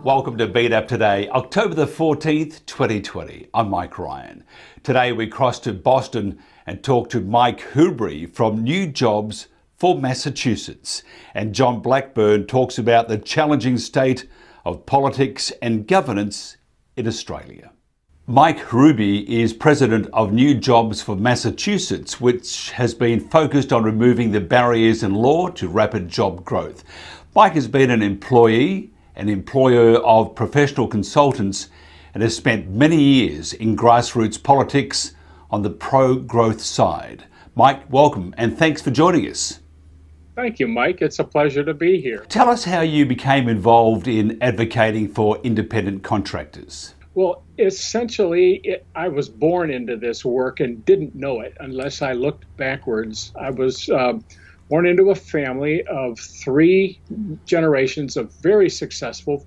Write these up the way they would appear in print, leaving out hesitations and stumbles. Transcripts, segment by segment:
Welcome to Beat Up Today, October the 14th, 2020. I'm Mike Ryan. Today we cross to Boston and talk to Mike Hruby from New Jobs for Massachusetts. And John Blackburn talks about the challenging state of politics and governance in Australia. Mike Hruby is president of New Jobs for Massachusetts, which has been focused on removing the barriers in law to rapid job growth. Mike has been an employee, an employer of professional consultants, and has spent many years in grassroots politics on the pro-growth side. Mike, welcome and thanks for joining us. Thank you, Mike. It's a pleasure to be here. Tell us how you became involved in advocating for independent contractors. Well, essentially, I was born into this work and didn't know it unless I looked backwards. I was born into a family of three generations of very successful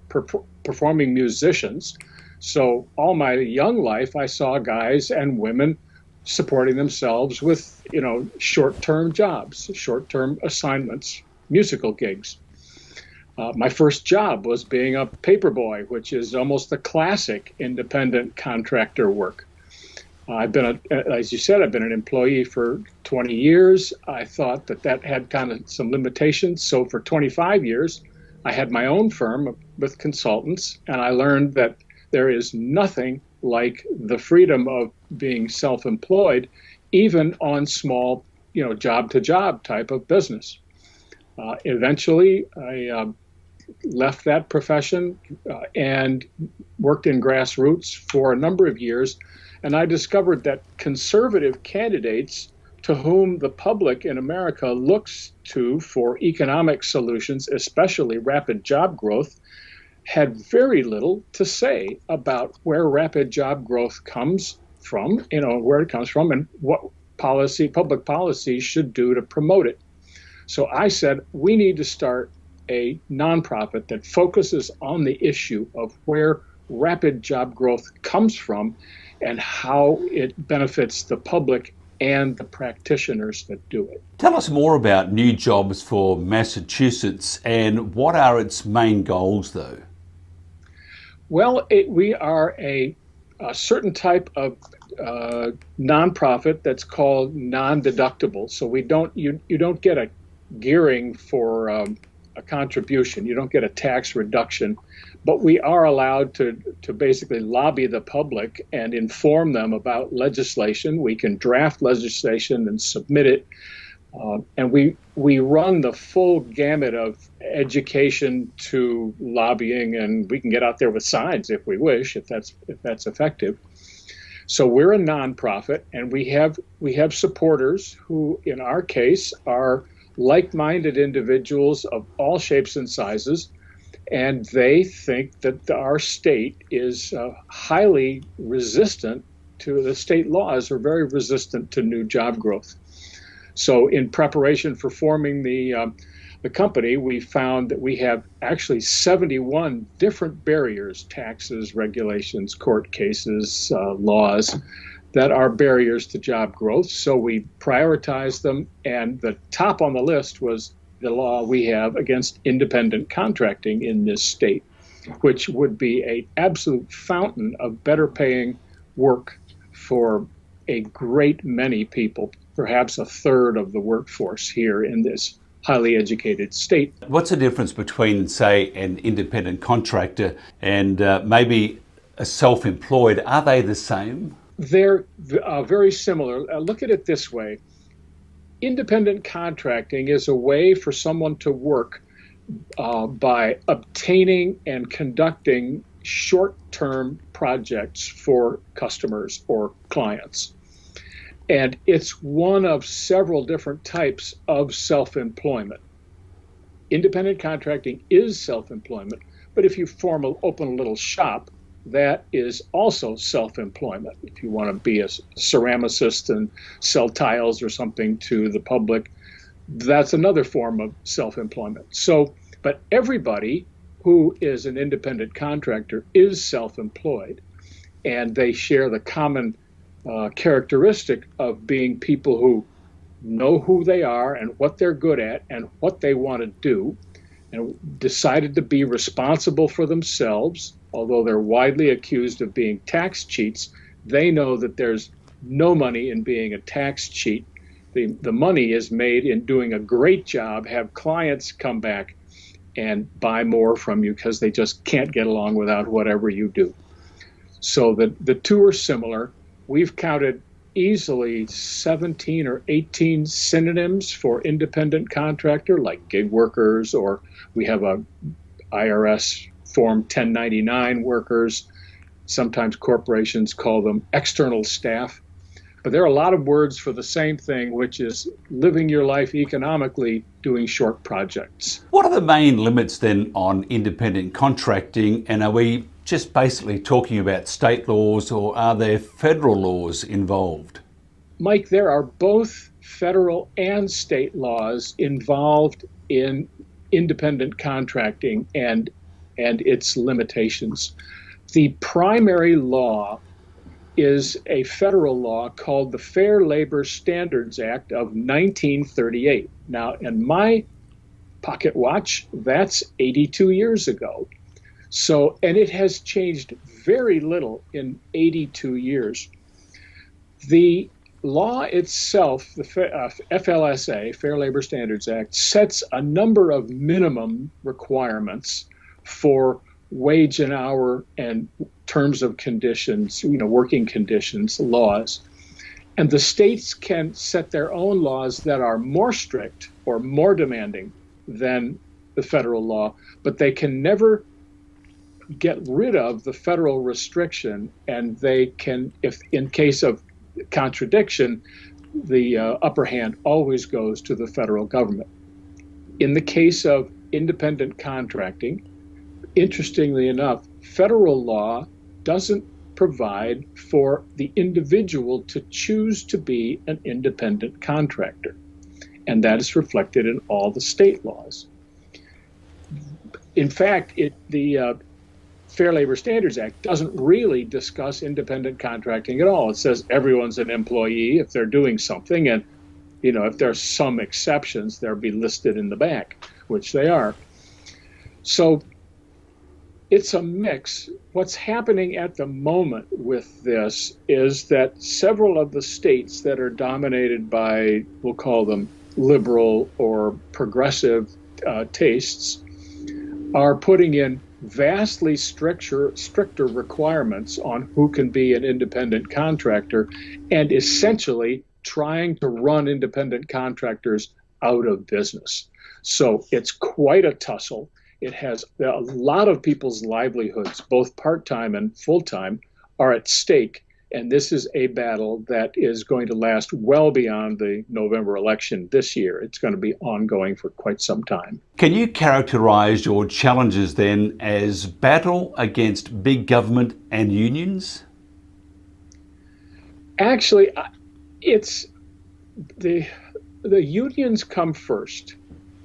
performing musicians. So all my young life, I saw guys and women supporting themselves with, short-term jobs, short-term assignments, musical gigs. My first job was being a paperboy, which is almost the classic independent contractor work. As you said, I've been an employee for 20 years. I thought that had kind of some limitations. So for 25 years, I had my own firm with consultants, and I learned that there is nothing like the freedom of being self-employed, even on small, job-to-job type of business. Eventually, I left that profession and worked in grassroots for a number of years. And I discovered that conservative candidates to whom the public in America looks to for economic solutions, especially rapid job growth, had very little to say about where rapid job growth comes from, where it comes from and what public policy should do to promote it. So I said, we need to start a nonprofit that focuses on the issue of where rapid job growth comes from and how it benefits the public and the practitioners that do it. Tell us more about New Jobs for Massachusetts and what are its main goals, though? Well, we are a certain type of nonprofit that's called non-deductible. So you don't get a gearing for a contribution. You don't get a tax reduction, but we are allowed to basically lobby the public and inform them about legislation. We can draft legislation and submit it, and we run the full gamut of education to lobbying, and we can get out there with signs if we wish, if that's effective. So we're a nonprofit, and we have supporters who, in our case, are like-minded individuals of all shapes and sizes, and they think that our state is highly resistant to the state laws, are very resistant to new job growth. So in preparation for forming the company, we found that we have actually 71 different barriers, taxes, regulations, court cases, laws, that are barriers to job growth. So we prioritized them, and the top on the list was the law we have against independent contracting in this state, which would be an absolute fountain of better paying work for a great many people, perhaps a third of the workforce here in this highly educated state. What's the difference between, say, an independent contractor and maybe a self-employed? Are they the same? They're very similar. Look at it this way. Independent contracting is a way for someone to work by obtaining and conducting short-term projects for customers or clients. And it's one of several different types of self-employment. Independent contracting is self-employment, but if you open a little shop, that is also self-employment. If you want to be a ceramicist and sell tiles or something to the public, that's another form of self-employment. So, but everybody who is an independent contractor is self-employed, and they share the common characteristic of being people who know who they are and what they're good at and what they want to do, and decided to be responsible for themselves. Although they're widely accused of being tax cheats, they know that there's no money in being a tax cheat. The money is made in doing a great job, have clients come back and buy more from you because they just can't get along without whatever you do. So the two are similar. We've counted easily 17 or 18 synonyms for independent contractor, like gig workers, or we have a IRS Form 1099 workers. Sometimes corporations call them external staff. But there are a lot of words for the same thing, which is living your life economically doing short projects. What are the main limits then on independent contracting, and are we just basically talking about state laws, or are there federal laws involved? Mike, there are both federal and state laws involved in independent contracting and its limitations. The primary law is a federal law called the Fair Labor Standards Act of 1938. Now, in my pocket watch, that's 82 years ago. So, and it has changed very little in 82 years. The law itself, the FLSA, Fair Labor Standards Act, sets a number of minimum requirements for wage and hour and terms of conditions, working conditions, laws. And the states can set their own laws that are more strict or more demanding than the federal law, but they can never get rid of the federal restriction, and they can, if in case of contradiction, the upper hand always goes to the federal government. In the case of independent contracting, interestingly enough, federal law doesn't provide for the individual to choose to be an independent contractor. And that is reflected in all the state laws. In fact, the Fair Labor Standards Act doesn't really discuss independent contracting at all. It says everyone's an employee if they're doing something, and if there's some exceptions, they'll be listed in the back, which they are. So it's a mix. What's happening at the moment with this is that several of the states that are dominated by, we'll call them liberal or progressive tastes, are putting in vastly stricter requirements on who can be an independent contractor, and essentially trying to run independent contractors out of business. So it's quite a tussle. It has a lot of people's livelihoods, both part-time and full-time, are at stake. And this is a battle that is going to last well beyond the November election this year. It's going to be ongoing for quite some time. Can you characterize your challenges then as battle against big government and unions? Actually, it's the unions come first.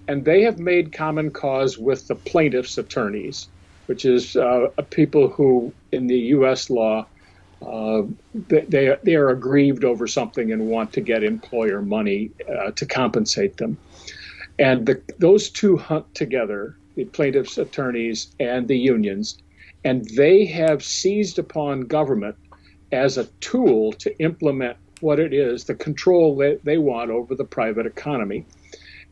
And they have made common cause with the plaintiffs' attorneys, which is people who, in the U.S. law, they are aggrieved over something and want to get employer money to compensate them. And those two hunt together, the plaintiffs' attorneys and the unions, and they have seized upon government as a tool to implement what it is, the control that they want over the private economy.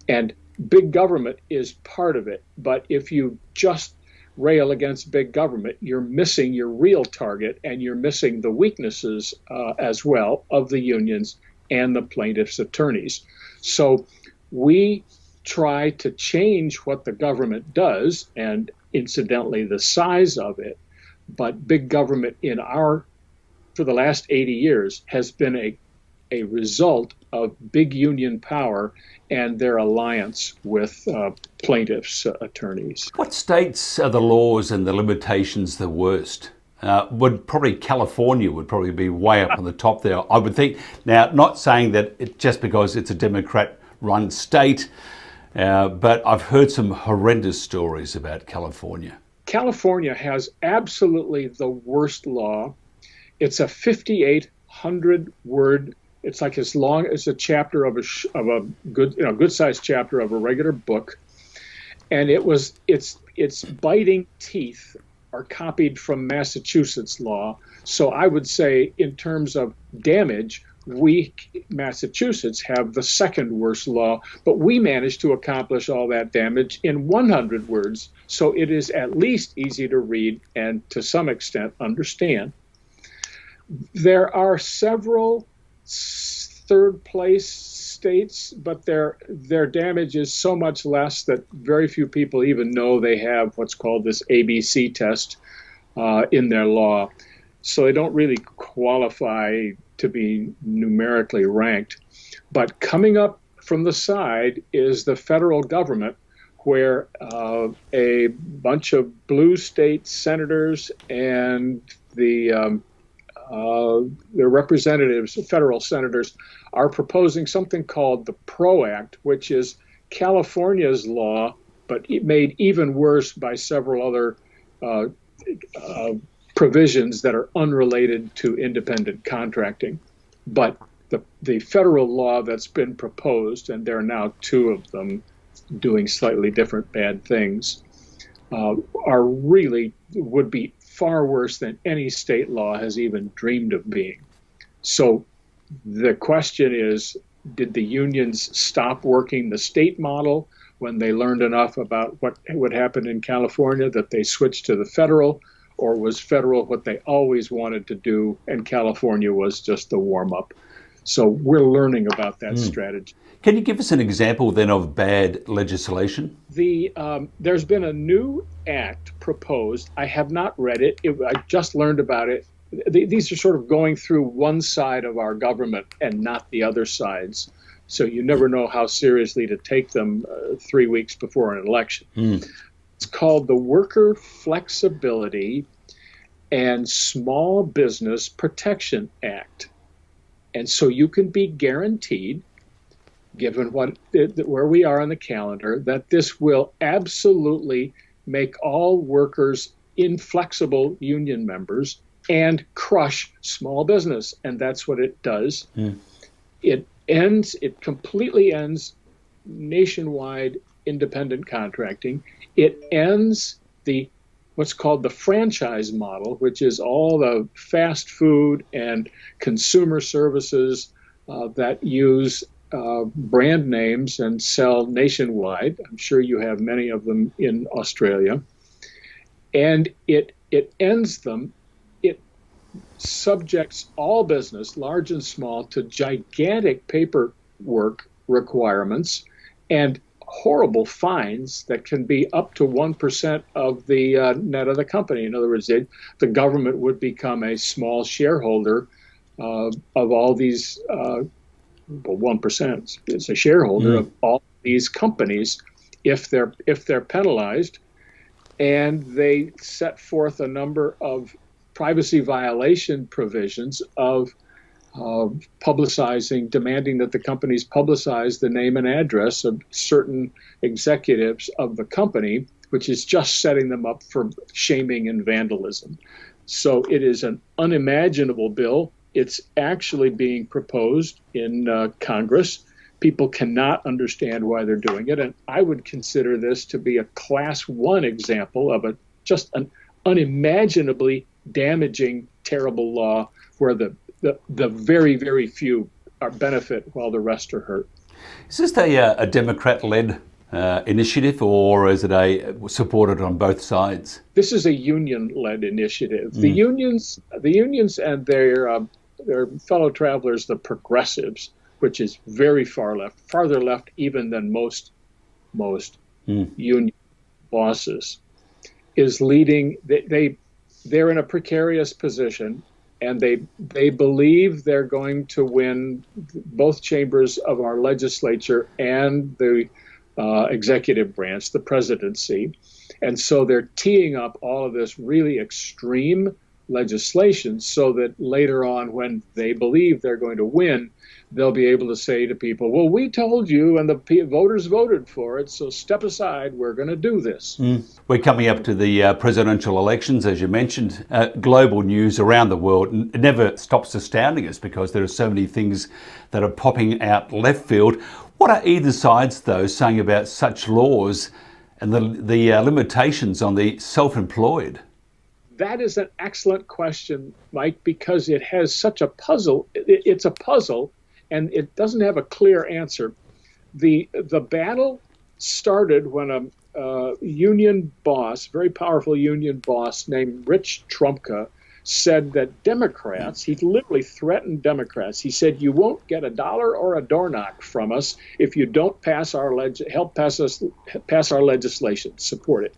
And big government is part of it, but if you just rail against big government, you're missing your real target, and you're missing the weaknesses as well of the unions and the plaintiffs' attorneys. So we try to change what the government does, and incidentally the size of it, but big government for the last 80 years has been a result of big union power and their alliance with plaintiffs' attorneys. What states are the laws and the limitations the worst? California would probably be way up on the top there, I would think. Now, not saying that just because it's a Democrat-run state, but I've heard some horrendous stories about California. California has absolutely the worst law. It's a 5,800-word It's like as long as a chapter of a good good sized chapter of a regular book, and its biting teeth are copied from Massachusetts law. So I would say, in terms of damage, we, Massachusetts, have the second worst law, but we managed to accomplish all that damage in 100 words. So it is at least easy to read and to some extent understand. There are several third place states, but their damage is so much less that very few people even know they have what's called this ABC test in their law. So they don't really qualify to be numerically ranked. But coming up from the side is the federal government, where a bunch of blue state senators and the representatives, federal senators, are proposing something called the PRO Act, which is California's law, but made even worse by several other provisions that are unrelated to independent contracting. But the federal law that's been proposed, and there are now two of them doing slightly different bad things, are really would be far worse than any state law has even dreamed of being. So the question is, did the unions stop working the state model when they learned enough about what would happen in California that they switched to the federal? Or was federal what they always wanted to do, and California was just the warm-up? So we're learning about that strategy. Can you give us an example then of bad legislation? There's been a new act proposed. I have not read it. I just learned about it. These are sort of going through one side of our government and not the other sides. So you never know how seriously to take them 3 weeks before an election. It's called the Worker Flexibility and Small Business Protection Act. And so you can be guaranteed, given where we are on the calendar, that this will absolutely make all workers inflexible union members and crush small business. And that's what it does. It completely ends nationwide independent contracting. It ends what's called the franchise model, which is all the fast food and consumer services that use brand names and sell nationwide. I'm sure you have many of them in Australia. And it ends them. It subjects all business, large and small, to gigantic paperwork requirements and horrible fines that can be up to 1% of the net of the company. In other words, the government would become a small shareholder of all these, 1% is a shareholder of all these companies if they're penalized. And they set forth a number of privacy violation provisions of publicizing, demanding that the companies publicize the name and address of certain executives of the company, which is just setting them up for shaming and vandalism. So it is an unimaginable bill. It's actually being proposed in Congress. People cannot understand why they're doing it. And I would consider this to be a class 1 example of just an unimaginably damaging, terrible law where the very, very few are benefit while the rest are hurt. Is this a Democrat-led initiative, or is it supported on both sides? This is a union-led initiative. The unions and their fellow travelers, the progressives, which is very far left, farther left even than most union bosses, is leading. They're in a precarious position. And they believe they're going to win both chambers of our legislature and the executive branch, the presidency. And so they're teeing up all of this really extreme legislation so that later on, when they believe they're going to win, they'll be able to say to people, well, we told you and the voters voted for it, so step aside, we're going to do this. We're coming up to the presidential elections, as you mentioned. Global news around the world it never stops astounding us because there are so many things that are popping out left field. What are either sides, though, saying about such laws and the limitations on the self-employed? That is an excellent question, Mike, because it has such a puzzle. It's a puzzle, and it doesn't have a clear answer. The battle started when a union boss, very powerful union boss named Rich Trumka, said that Democrats, he literally threatened Democrats. He said, you won't get $1 or a door knock from us if you don't pass our pass our legislation, support it.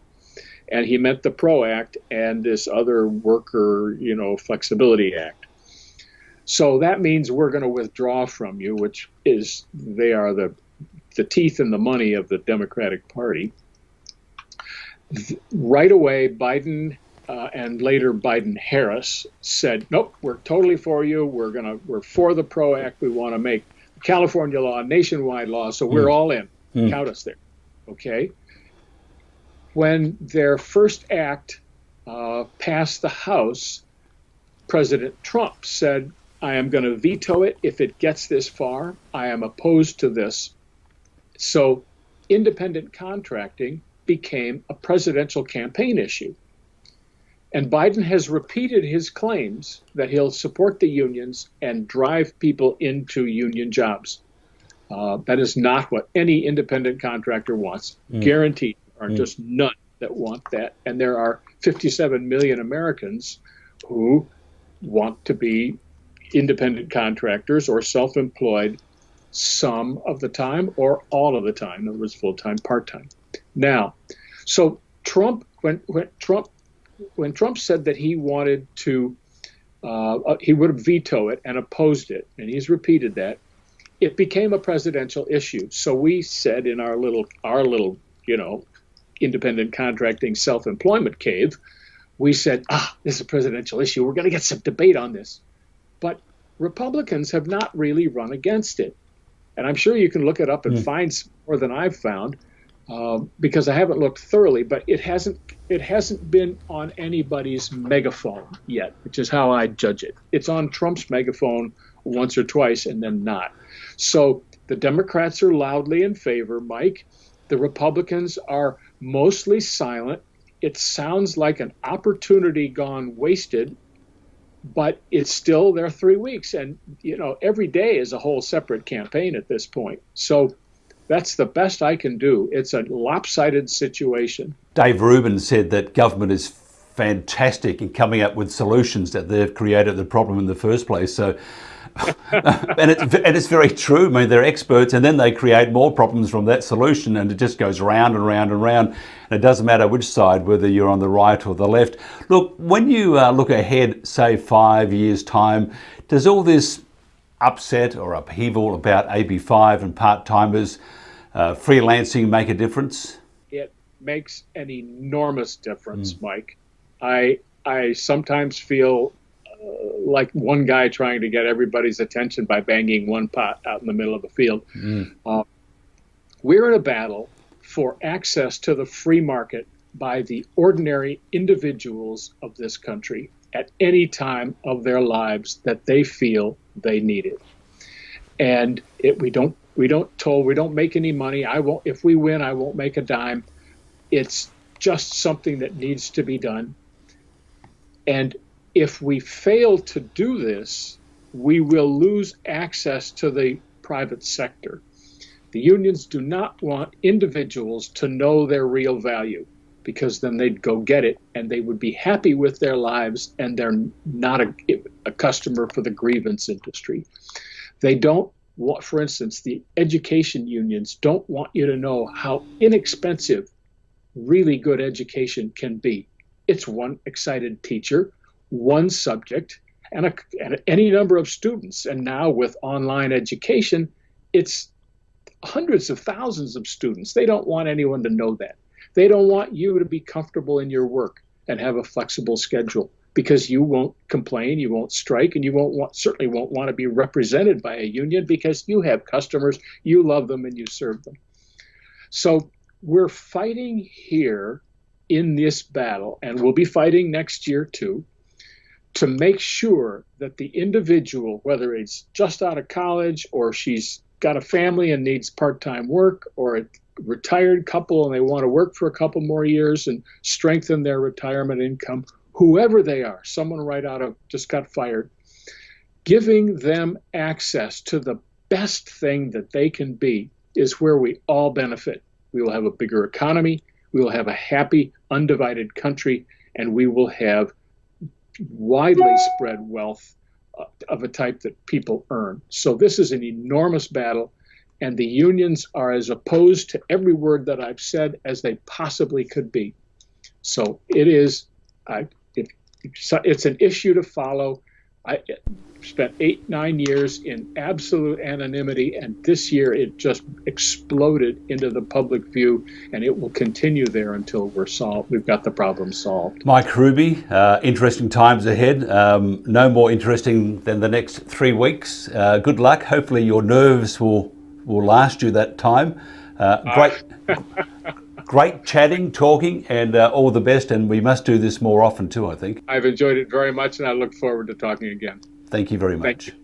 And he meant the PRO Act and this other worker, flexibility act. So that means we're going to withdraw from you, which is, they are the teeth and the money of the Democratic Party. Right away, Biden and later Biden-Harris said, nope, we're totally for you. We're for the PRO Act. We want to make California law a nationwide law, so we're all in. Count us there. Okay. When their first act passed the House, President Trump said, I am going to veto it if it gets this far. I am opposed to this. So independent contracting became a presidential campaign issue. And Biden has repeated his claims that he'll support the unions and drive people into union jobs. That is not what any independent contractor wants. Guaranteed. Are just none that want that. And there are 57 million Americans who want to be independent contractors or self-employed some of the time or all of the time. In other words, full-time, part-time. Now, so Trump, when Trump said that he wanted to, he would veto it and opposed it, and he's repeated that, it became a presidential issue. So we said in our little, independent contracting self-employment cave, we said, this is a presidential issue. We're going to get some debate on this. But Republicans have not really run against it. And I'm sure you can look it up and find more than I've found because I haven't looked thoroughly, but it hasn't been on anybody's megaphone yet, which is how I judge it. It's on Trump's megaphone once or twice and then not. So the Democrats are loudly in favor, Mike. The Republicans are mostly silent. It sounds like an opportunity gone wasted, but it's still there 3 weeks. And, every day is a whole separate campaign at this point. So that's the best I can do. It's a lopsided situation. Dave Rubin said that government is fantastic in coming up with solutions that they've created the problem in the first place. So, and it's very true. I mean, they're experts, and then they create more problems from that solution, and it just goes round and round and round. And it doesn't matter which side, whether you're on the right or the left. Look, when you look ahead, say 5 years' time, does all this upset or upheaval about AB5 and part-timers, freelancing make a difference? It makes an enormous difference, Mike. I sometimes feel like one guy trying to get everybody's attention by banging one pot out in the middle of the field. We're in a battle for access to the free market by the ordinary individuals of this country at any time of their lives that they feel they need it. And we don't make any money. If we win, I won't make a dime. It's just something that needs to be done. And if we fail to do this, we will lose access to the private sector. The unions do not want individuals to know their real value, because then they'd go get it and they would be happy with their lives, and they're not a customer for the grievance industry. They don't want, for instance, the education unions don't want you to know how inexpensive really good education can be. It's one excited teacher, one subject, and any number of students. And now with online education, it's hundreds of thousands of students. They don't want anyone to know that. They don't want you to be comfortable in your work and have a flexible schedule. because you won't complain, you won't strike, and you certainly won't want to be represented by a union because you have customers, you love them, and you serve them. So we're fighting here in this battle, and we'll be fighting next year too, to make sure that the individual, whether it's just out of college or she's got a family and needs part-time work, or a retired couple and they want to work for a couple more years and strengthen their retirement income, whoever they are, someone right out of just got fired, giving them access to the best thing that they can be is where we all benefit. We will have a bigger economy, we will have a happy, undivided country, and we will have widely spread wealth of a type that people earn. So this is an enormous battle, and the unions are as opposed to every word that I've said as they possibly could be. So it is, it's an issue to follow. I spent 8-9 years in absolute anonymity, and this year it just exploded into the public view, and it will continue there until we've got the problem solved. Mike Hruby, interesting times ahead. No more interesting than the next 3 weeks. Good luck. Hopefully your nerves will last you that time. Great chatting, talking, and all the best. And we must do this more often too, I think. I've enjoyed it very much, and I look forward to talking again. Thank you very much. Thank you.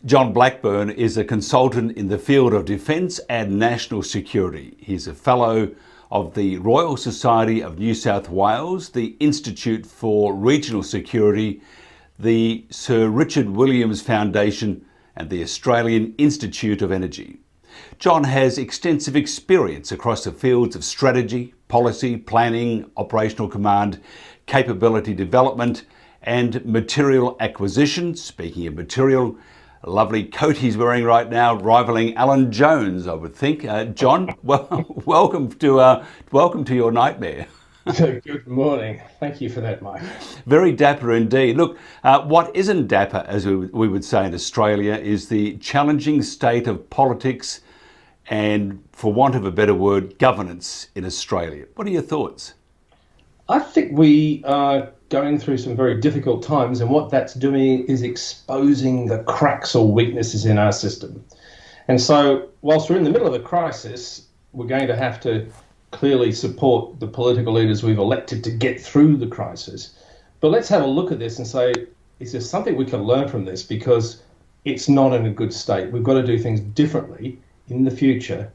John Blackburn is a consultant in the field of defence and national security. He's a fellow of the Royal Society of New South Wales, the Institute for Regional Security, the Sir Richard Williams Foundation, and the Australian Institute of Energy. John has extensive experience across the fields of strategy, policy, planning, operational command, capability development, and material acquisition. Speaking of material, a lovely coat he's wearing right now, rivaling Alan Jones, I would think. John, welcome to your nightmare. Good morning. Thank you for that, Mike. Very dapper indeed. Look, what isn't dapper, as we would say in Australia, is the challenging state of politics and, for want of a better word, governance in Australia. What are your thoughts? I think we are going through some very difficult times, and what that's doing is exposing the cracks or weaknesses in our system. And so, whilst we're in the middle of a crisis, we're going to have to clearly support the political leaders we've elected to get through the crisis. But let's have a look at this and say, is there something we can learn from this? Because it's not in a good state. We've got to do things differently in the future,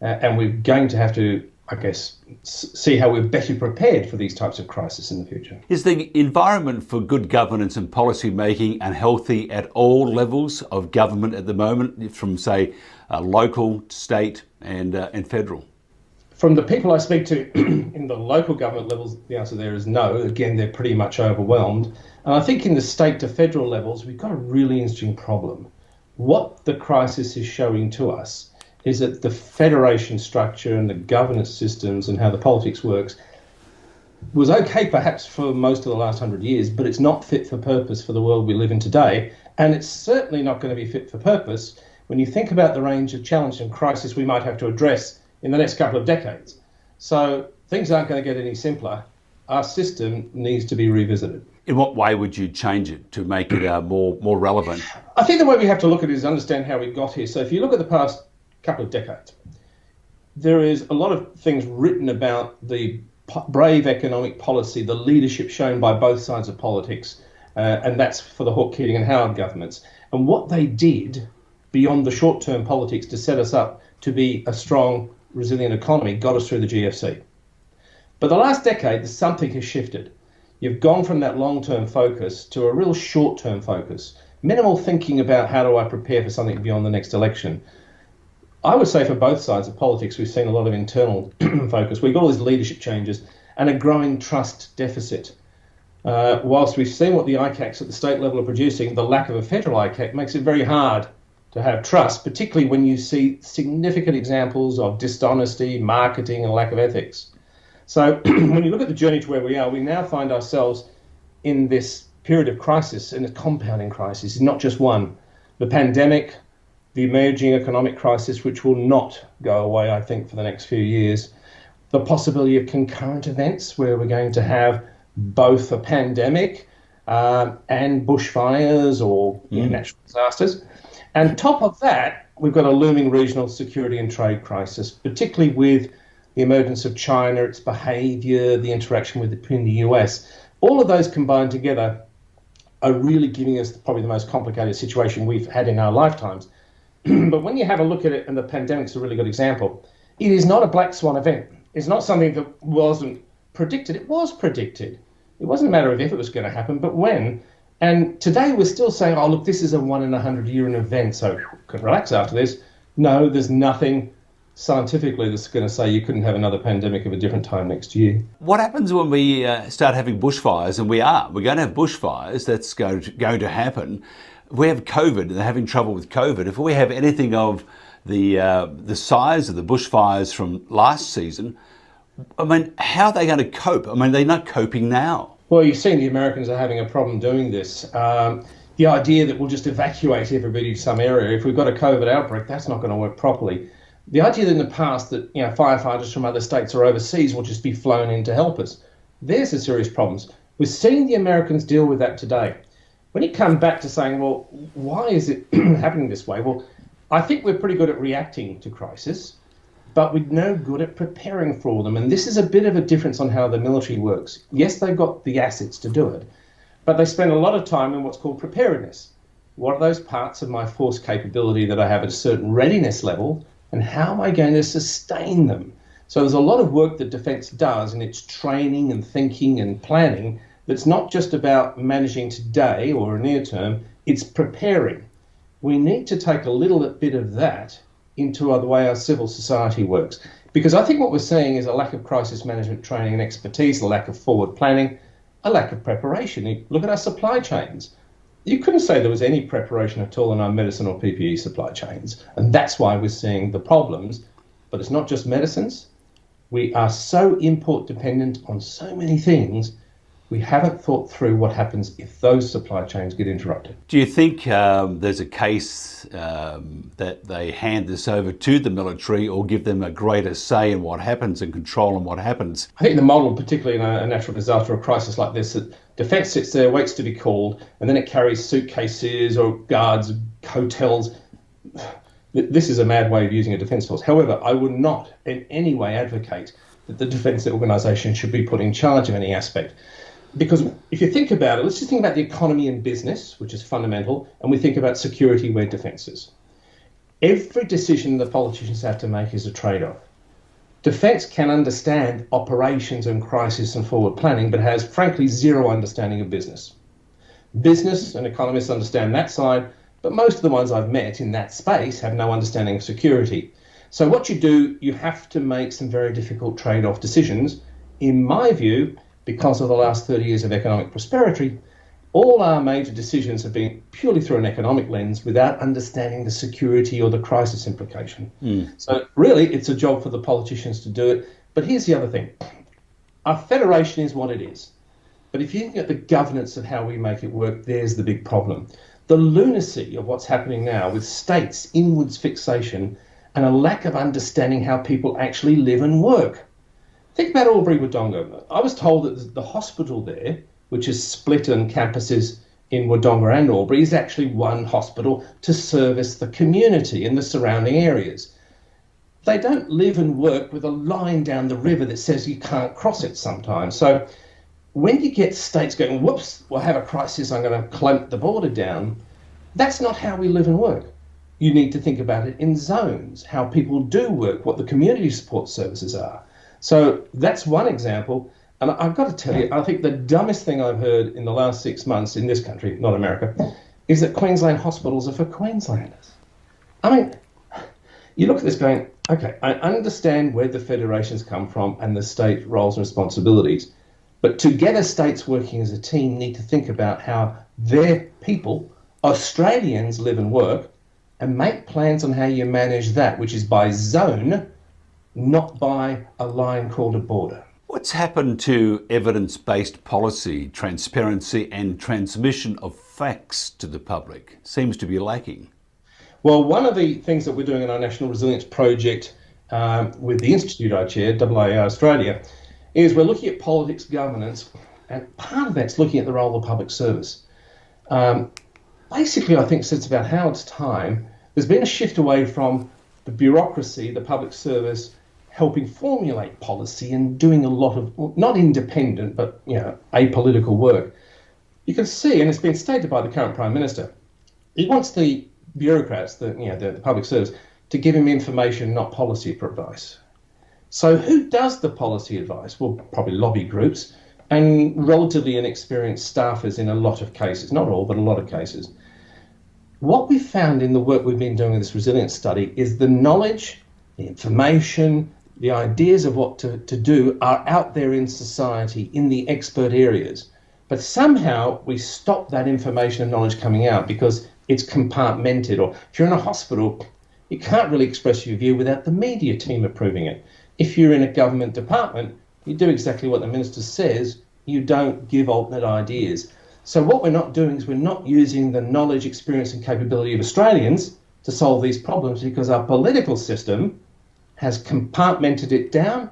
and we're going to have to, I guess, see how we're better prepared for these types of crises in the future. Is the environment for good governance and policy making unhealthy at all levels of government at the moment, from, say, local, state, and federal? From the people I speak to in the local government levels, the answer there is no. Again, they're pretty much overwhelmed. And I think in the state to federal levels, we've got a really interesting problem. What the crisis is showing to us is that the federation structure and the governance systems and how the politics works was okay perhaps for most of the last 100 years, but it's not fit for purpose for the world we live in today. And it's certainly not going to be fit for purpose when you think about the range of challenge and crisis we might have to address in the next couple of decades. So things aren't going to get any simpler. Our system needs to be revisited. In what way would you change it to make it more relevant? I think the way we have to look at it is understand how we got here. So if you look at the past couple of decades, there is a lot of things written about the brave economic policy, the leadership shown by both sides of politics, and that's for the Hawke, Keating and Howard governments. And what they did beyond the short-term politics to set us up to be a strong, resilient economy got us through the GFC. But the last decade, something has shifted. You've gone from that long-term focus to a real short-term focus. Minimal thinking about how do I prepare for something beyond the next election. I would say for both sides of politics, we've seen a lot of internal focus. We've got all these leadership changes and a growing trust deficit. Whilst we've seen what the ICACs at the state level are producing, the lack of a federal ICAC makes it very hard to have trust, particularly when you see significant examples of dishonesty, marketing, and lack of ethics. So when you look at the journey to where we are, we now find ourselves in this period of crisis, in a compounding crisis, not just one. The pandemic, the emerging economic crisis, which will not go away, I think, for the next few years, the possibility of concurrent events where we're going to have both a pandemic and bushfires or natural disasters. And top of that, we've got a looming regional security and trade crisis, particularly with the emergence of China, its behaviour, the interaction between the US. All of those combined together are really giving us probably the most complicated situation we've had in our lifetimes. But when you have a look at it, and the pandemic's a really good example, it is not a black swan event. It's not something that wasn't predicted. It was predicted. It wasn't a matter of if it was going to happen, but when. And today we're still saying, oh, look, this is a 1 in 100 year event, so we can relax after this. No, there's nothing scientifically that's going to say you couldn't have another pandemic of a different time next year. What happens when we start having bushfires? And we're going to have bushfires. That's going to happen. If we have COVID and they're having trouble with COVID, if we have anything of the size of the bushfires from last season, I mean, how are they going to cope? I mean, they're not coping now. Well, you've seen the Americans are having a problem doing this. The idea that we'll just evacuate everybody to some area, if we've got a COVID outbreak, that's not going to work properly. The idea that in the past that firefighters from other states or overseas will just be flown in to help us, there's the serious problems. We're seeing the Americans deal with that today. When you come back to saying, well, why is it happening this way? Well, I think we're pretty good at reacting to crisis, but we're no good at preparing for them. And this is a bit of a difference on how the military works. Yes, they've got the assets to do it, but they spend a lot of time in what's called preparedness. What are those parts of my force capability that I have at a certain readiness level, and how am I going to sustain them? So there's a lot of work that defence does in its training and thinking and planning that's not just about managing today or near term, it's preparing. We need to take a little bit of that into the way our civil society works. Because I think what we're seeing is a lack of crisis management training and expertise, a lack of forward planning, a lack of preparation. Look at our supply chains. You couldn't say there was any preparation at all in our medicine or PPE supply chains. And that's why we're seeing the problems. But it's not just medicines. We are so import dependent on so many things. We haven't thought through what happens if those supply chains get interrupted. Do you think there's a case that they hand this over to the military or give them a greater say in what happens and control on what happens? I think the model, particularly in a natural disaster or crisis like this, that defence sits there, waits to be called, and then it carries suitcases or guards, hotels. This is a mad way of using a defence force. However, I would not in any way advocate that the defence organisation should be put in charge of any aspect. Because if you think about it, let's just think about the economy and business, which is fundamental, and we think about security where defence is. Every decision the politicians have to make is a trade-off. Defence can understand operations and crisis and forward planning, but has, frankly, zero understanding of business. Business and economists understand that side, but most of the ones I've met in that space have no understanding of security. So what you do, you have to make some very difficult trade-off decisions. In my view, because of the last 30 years of economic prosperity, all our major decisions have been purely through an economic lens without understanding the security or the crisis implication. So really, it's a job for the politicians to do it. But here's the other thing. Our federation is what it is. But if you think at the governance of how we make it work, there's the big problem. The lunacy of what's happening now with states' inwards fixation and a lack of understanding how people actually live and work. Think about Albury-Wodonga. I was told that the hospital there, which is split on campuses in Wodonga and Albury, is actually one hospital to service the community in the surrounding areas. They don't live and work with a line down the river that says you can't cross it sometimes. So when you get states going, whoops, we'll have a crisis, I'm going to clamp the border down, that's not how we live and work. You need to think about it in zones, how people do work, what the community support services are. So that's one example. And I've got to tell you, I think the dumbest thing I've heard in the last 6 months in this country, not America, is that Queensland hospitals are for Queenslanders. I mean, you look at this going, okay, I understand where the federations come from and the state roles and responsibilities, but together states working as a team need to think about how their people, Australians, live and work, and make plans on how you manage that, which is by zone, not by a line called a border. What's happened to evidence-based policy, transparency and transmission of facts to the public? Seems to be lacking. Well, one of the things that we're doing in our National Resilience Project with the institute I chair, AAIA Australia, is we're looking at politics governance, and part of that's looking at the role of public service. Basically, I think it's about how it's time. There's been a shift away from the bureaucracy, the public service, helping formulate policy and doing a lot of, not independent, but apolitical work. You can see, and it's been stated by the current Prime Minister, he wants the bureaucrats, the public service, to give him information, not policy advice. So who does the policy advice? Well, probably lobby groups and relatively inexperienced staffers in a lot of cases, not all, but a lot of cases. What we found in the work we've been doing in this resilience study is the knowledge, the information, the ideas of what to do are out there in society in the expert areas. But somehow we stop that information and knowledge coming out because it's compartmented. Or if you're in a hospital, you can't really express your view without the media team approving it. If you're in a government department, you do exactly what the minister says. You don't give alternate ideas. So what we're not doing is we're not using the knowledge, experience and capability of Australians to solve these problems because our political system has compartmented it down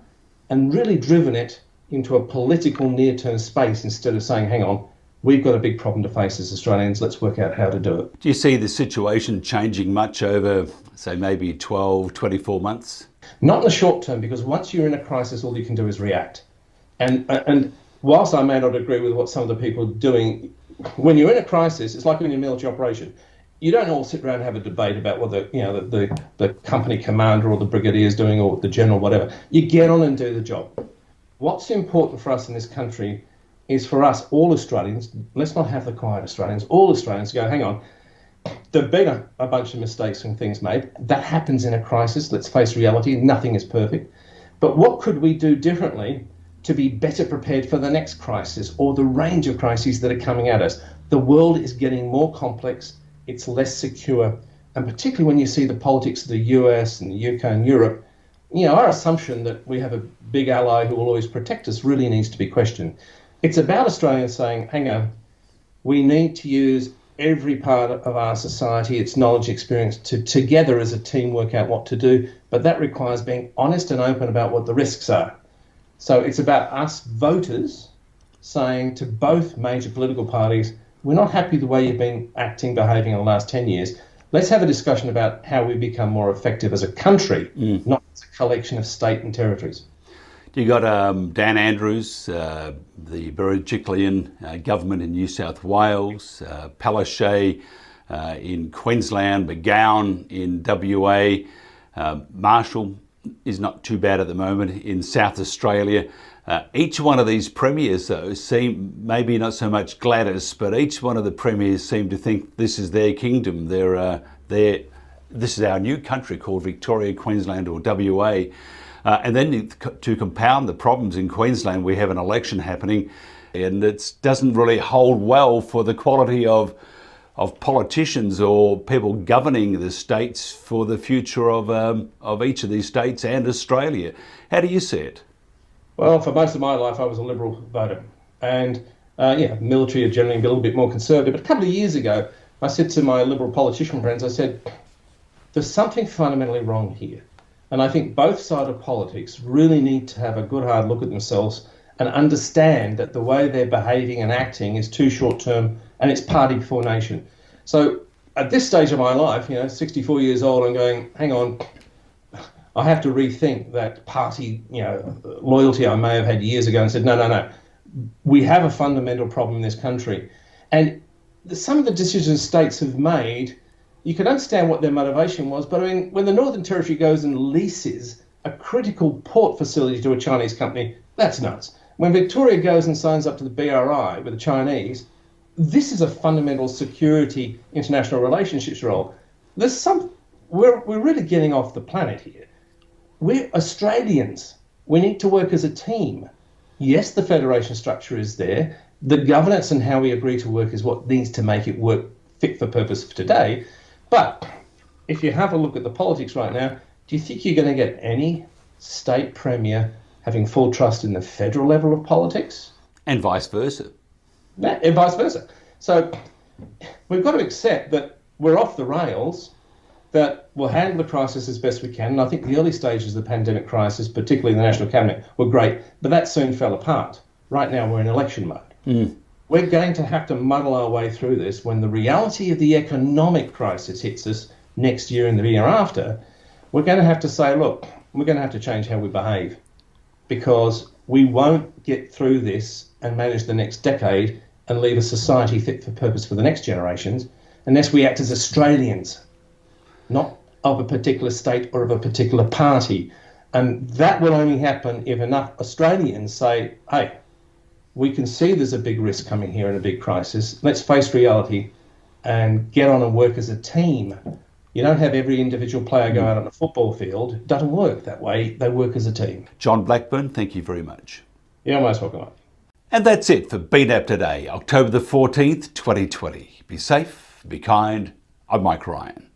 and really driven it into a political near-term space instead of saying, hang on, we've got a big problem to face as Australians, let's work out how to do it. Do you see the situation changing much over, say, maybe 12, 24 months? Not in the short term, because once you're in a crisis, all you can do is react. And whilst I may not agree with what some of the people are doing, when you're in a crisis, it's like when you're in a military operation. You don't all sit around and have a debate about what the company commander or the brigadier is doing or the general, whatever. You get on and do the job. What's important for us in this country is for us, all Australians, let's not have the quiet Australians, all Australians go, hang on, there've been a bunch of mistakes and things made. That happens in a crisis. Let's face reality. Nothing is perfect. But what could we do differently to be better prepared for the next crisis or the range of crises that are coming at us? The world is getting more complex. It's less secure. And particularly when you see the politics of the US and the UK and Europe, our assumption that we have a big ally who will always protect us really needs to be questioned. It's about Australians saying, hang on, we need to use every part of our society, its knowledge, experience, to together as a team work out what to do. But that requires being honest and open about what the risks are. So it's about us voters saying to both major political parties, we're not happy the way you've been acting, behaving in the last 10 years. Let's have a discussion about how we become more effective as a country, not as a collection of state and territories. You got Dan Andrews, the Berejiklian government in New South Wales, Palaszczuk in Queensland, McGowan in WA, Marshall is not too bad at the moment in South Australia. Each one of these premiers, though, seem, maybe not so much Gladys, but each one of the premiers seem to think this is their kingdom. This is our new country called Victoria, Queensland or WA. And then to compound the problems in Queensland, we have an election happening, and it doesn't really hold well for the quality of politicians or people governing the states for the future of each of these states and Australia. How do you see it? Well, for most of my life, I was a Liberal voter. And military are generally a little bit more conservative. But a couple of years ago, I said to my Liberal politician friends, I said, there's something fundamentally wrong here. And I think both sides of politics really need to have a good hard look at themselves and understand that the way they're behaving and acting is too short term and it's party before nation. So at this stage of my life, 64 years old, I'm going, hang on, I have to rethink that party, loyalty I may have had years ago and said, no. We have a fundamental problem in this country. And some of the decisions states have made, you can understand what their motivation was, but I mean, when the Northern Territory goes and leases a critical port facility to a Chinese company, that's nuts. When Victoria goes and signs up to the BRI with the Chinese, this is a fundamental security international relationships role. We're really getting off the planet here. We're Australians. We need to work as a team. Yes, the federation structure is there. The governance and how we agree to work is what needs to make it work fit for purpose for today. But if you have a look at the politics right now, do you think you're going to get any state premier having full trust in the federal level of politics? And vice versa. And vice versa. So we've got to accept that we're off the rails that we'll handle the crisis as best we can. And I think the early stages of the pandemic crisis, particularly the National Cabinet, were great, but that soon fell apart. Right now we're in election mode. We're going to have to muddle our way through this when the reality of the economic crisis hits us next year and the year after. We're going to have to say, look, we're going to have to change how we behave, because we won't get through this and manage the next decade and leave a society fit for purpose for the next generations unless we act as Australians, not of a particular state or of a particular party. And that will only happen if enough Australians say, hey, we can see there's a big risk coming here and a big crisis. Let's face reality and get on and work as a team. You don't have every individual player go out on a football field. It doesn't work that way. They work as a team. John Blackburn, thank you very much. You're most welcome, Mike. And that's it for BNAP today, October the 14th, 2020. Be safe, be kind. I'm Mike Ryan.